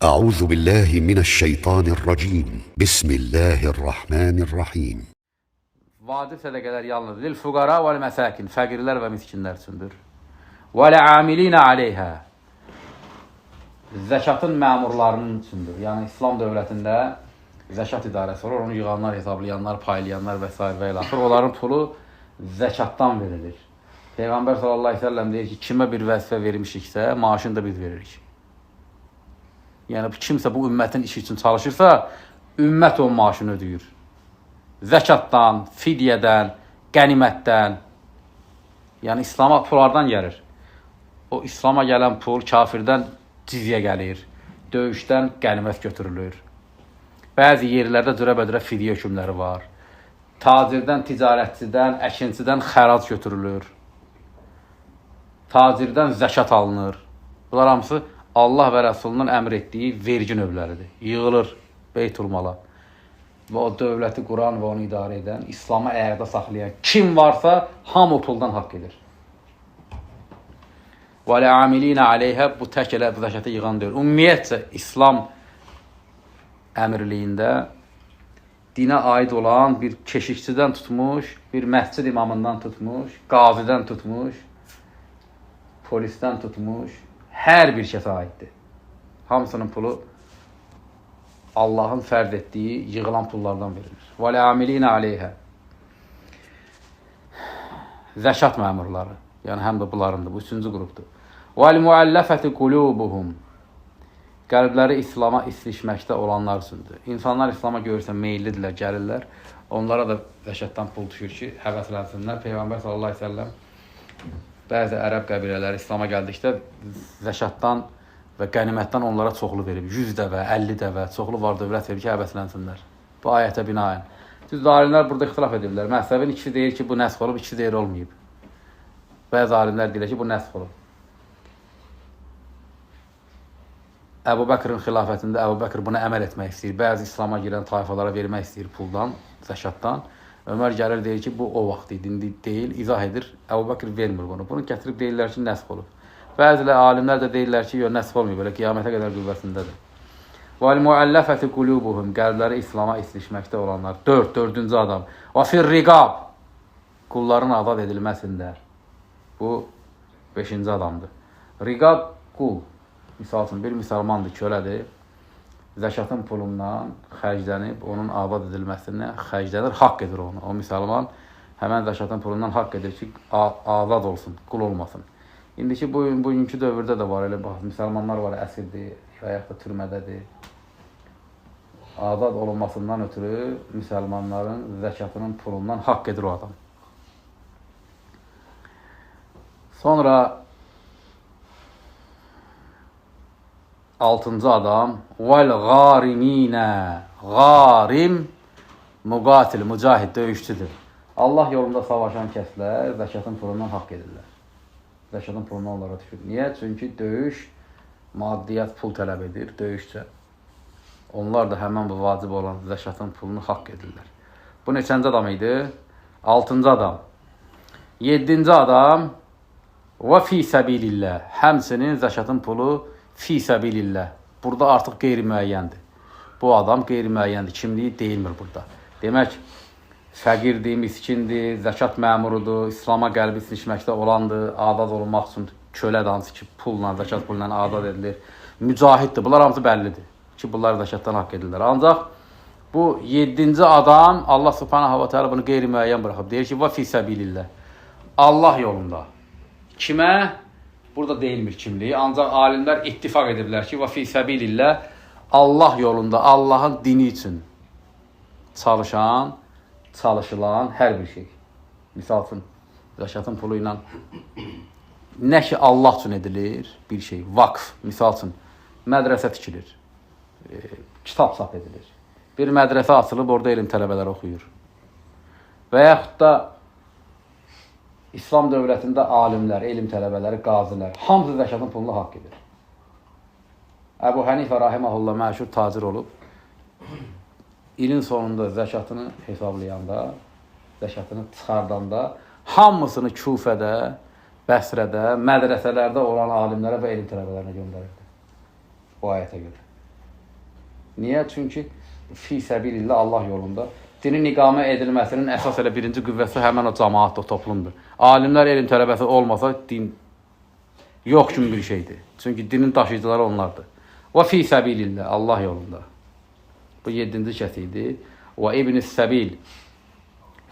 أعوذ بالله من الشيطان الرجيم بسم الله الرحمن الرحيم Vacib sədəqələr yalnız lil fuqara və məsakin, fəqirlər və miskinlər üçündür. Və amilina aleyhə, zəkatın məmurlarının üçündür. Yəni İslam dövlətində zəkat idarəsi var, onu yığanlar, hesablayanlar, paylayanlar və s. və ilə axır. Onların pulu zəkatdan verilir. Peyğəmbər sallallahu aleyhi ve sellem deyir ki, kimə bir vəzifə vermişiksə, maaşını da biz veririk. Yəni kimsə bu ümmətin işi üçün çalışırsa, ümmət onun maaşını ödəyir. Zəkatdan, fidyədən, qənimətdən, yəni İslama pullardan gəlir. O İslama gələn pul kafirdən cizyə gəlir, döyüşdən qənimət götürülür. Bəzi yerlərdə cürəbədürə fidyə hökmləri var. Tacirdən, ticarətçidən, əkinçidən xərac götürülür. Tacirdən zəkat alınır. Bunlar hamısı Allah və Rəsulunun əmr etdiyi vergi növləridir. Yığılır Beytulmala. Və o dövləti quran və onu idarə edən, İslamı əyaqda saxlayan kim varsa, hamı puldan haqq edir. Və amilina aleyhə, bu tək elə zəkatı yığan deyil. Ümumiyyətcə, İslam əmirliyində dinə aid olan bir keşikçidən tutmuş, bir məscid imamından tutmuş, qazidən tutmuş, polisdən tutmuş, hər bir kəsə aiddir. Hamısının pulu Allahın fərd etdiyi yığılan pullardan verilir. Və amilina aleyhə, zəkat məmurları, yəni həm də bunlarındır, bu üçüncü qrupdur. Və muəlləfəti qulubuhum, qəlbləri İslama islişməkdə olanlar üçündür. İnsanlar İslama görürsə meyillidirlər, gəlirlər, onlara da zəkatdan pul düşür ki, həvəslənsinlər. Peyğəmbər sallallahu aleyhi ve sellem bəzi ərəb qəbilələri İslama gəldikdə zəkatdan və qənimətdən onlara çoxlu verib. 100 dəvə, 50 dəvə, çoxlu var dövlət verib ki, həvəslənsinlər. Bu ayətə binaən. Düz alimlər burada ixtilaf edirlər. Məhzəbin ikisi deyir ki, bu nəsx olub, ikisi deyir olmayıb. Bəzi alimlər deyir ki, bu nəsx olub. Əbu Bəkirin xilafətində Əbu Bəkir buna əməl etmək istəyir. Bəzi İslama girən tayfalara vermək istəyir puldan, zəkatdan. Ömər gəlir deyir ki, bu o vaxt idi, indi deyil, izah edir. Əbu Bəkir vermir bunu. Bunu gətirib deyirlər ki, nəsx olub. Bəzilə alimlər də deyirlər ki, nəsx olmuyor, belə qiyamətə qədər qüvvəsindədir. وَالْمُعَلَّفَةِ قُلُوبُهُمْ, qəlbləri İslama islişməkdə olanlar. Dördüncü adam. وَفِي الرِّقَابِ, qulların azad edilməsində. Bu 5-ci adamdır. Riqab qul. Misal üçün, bir müsəlmandır, kölədir. Zəkatın pulundan xərclənib, onun azad edilməsinə xərclənir, haqq edir onu. O müsəlman həmən zəkatın pulundan haqq edir ki, azad olsun, qul olmasın. İndiki bugünkü dövrdə də var, elə bax, müsəlmanlar var, əsirdir, və yaxud da türmədədir. Azad olunmasından ötürü müsəlmanların zəkatının pulundan haqq edir o adam. Sonra 6-cı adam vəl-ğariminə, qarim, müqatil, mücahid, döyüşçüdür. Allah yolunda savaşan kəslər zəkatın pulundan haqq edirlər. Zəkatın pulunu onlara düşür. Niyə? Çünki döyüş maddiyyat pul tələb edir, döyüşcə. Onlar da həmən bu vacib olan zəkatın pulunu haqq edirlər. Bu neçənci adam idi? 6-cı adam. 7-ci adam və fi səbilillah. Həmsinin zəkatın pulu fi səbilillah. Burada artıq qeyri-müəyyəndir. Bu adam qeyri-müəyyəndir. Kimliyi deyilmir burada. Demək, fəqirdir, miskindir, zəkat məmurudur, İslama qəlbi islişməkdə olandır, azad olunmaq üçün kölə dansı ki, pulla, zəkat pulla azad edilir. Mücahiddir. Bunlar hamısı bəllidir ki, bunlar zəkatdan haqq edirlər. Ancaq bu 7-ci adam Allah subhanahu wa ta'ala bunu qeyri-müəyyən buraxıb. Deyir ki, və fi səbilillah. Allah yolunda. Kimə? Burada deyilmir kimliyi. Ancaq alimlər ittifaq ediblər ki, və fi səbilillah, Allah yolunda, Allahın dini üçün çalışılan hər bir şey. Misal üçün, zəkatın pulu ilə nə ki Allah üçün edilir, bir şey, vakf, misal üçün, mədrəsə tikilir, kitab çap edilir. Bir mədrəsə açılıb, orada elm tələbələri oxuyur. Və yaxud da İslam dövlətində alimlər, elm tələbələri, qazilər, hamısı zəkatın pulunu haqq edir. Əbu Hənifə rahiməhullah məşhur tacir olub, ilin sonunda zəkatını hesablayanda, zəkatını çıxardanda, hamısını Küfədə, Bəsrədə, mədrəsələrdə olan alimlərə və elm tələbələrinə göndərirdi. Bu ayətə görə. Niyə? Çünki fi səbilillah Allah yolunda dinin iqamə edilməsinin əsas elə birinci qüvvəsi həmən o cəmaatdır, o toplumdur. Alimlər, elm tələbəsi olmasa din yox kimi bir şeydir. Çünki dinin daşıyıcıları onlardır. Və fi səbilillah Allah yolunda. Bu 7-ci kəs idi. Və İbn-i Səbil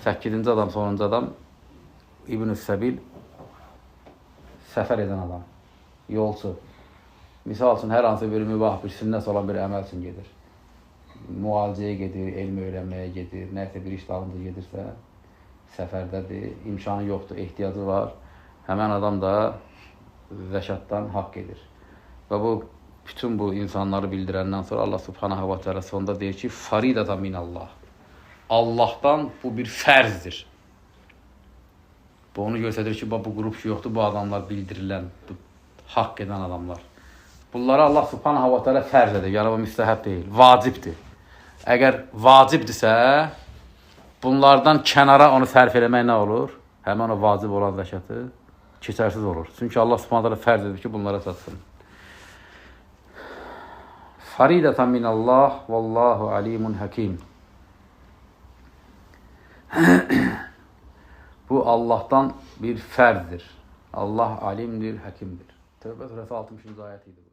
8-ci adam, sonuncu adam İbn-i Səbil səfər edən adam, yolcu. Misal üçün, hər hansı bir mübah, bir sünnət olan bir əməl üçün gedir. Müalicəyə gedir, elm öyrənməyə gedir, nəsə bir iş dalınca gedirsə, səfərdədir, imkanı yoxdur, ehtiyacı var. Həmən adam da zəkatdan haqq edir. Və bu, bütün bu insanları bildirəndən sonra Allah subhanahu wa ta'ala sonunda deyir ki, faridatan minallah. Allahdan bu bir fərzdir. Bu onu göstərir ki, bu qrup ki yoxdur, bu adamlar bildirilən, bu haqq edən adamlar. Bunlara Allah subhanahu wa ta'ala fərz edir, yəni bu müstəhəb deyil, vacibdir. Əgər vacibdirsə, bunlardan kənara onu sərf eləmək nə olur? Həmən o vacib olan zəkatı keçərsiz olur. Çünki Allah subhanahu wa ta'ala fərz edir ki, bunlara satsın. Faridatan minallah, vallahu alimun hakim. Bu Allah'tan bir fərzdir. Allah alimdir, həkimdir. Tövbə surəsi 60-cı ayət idi bu.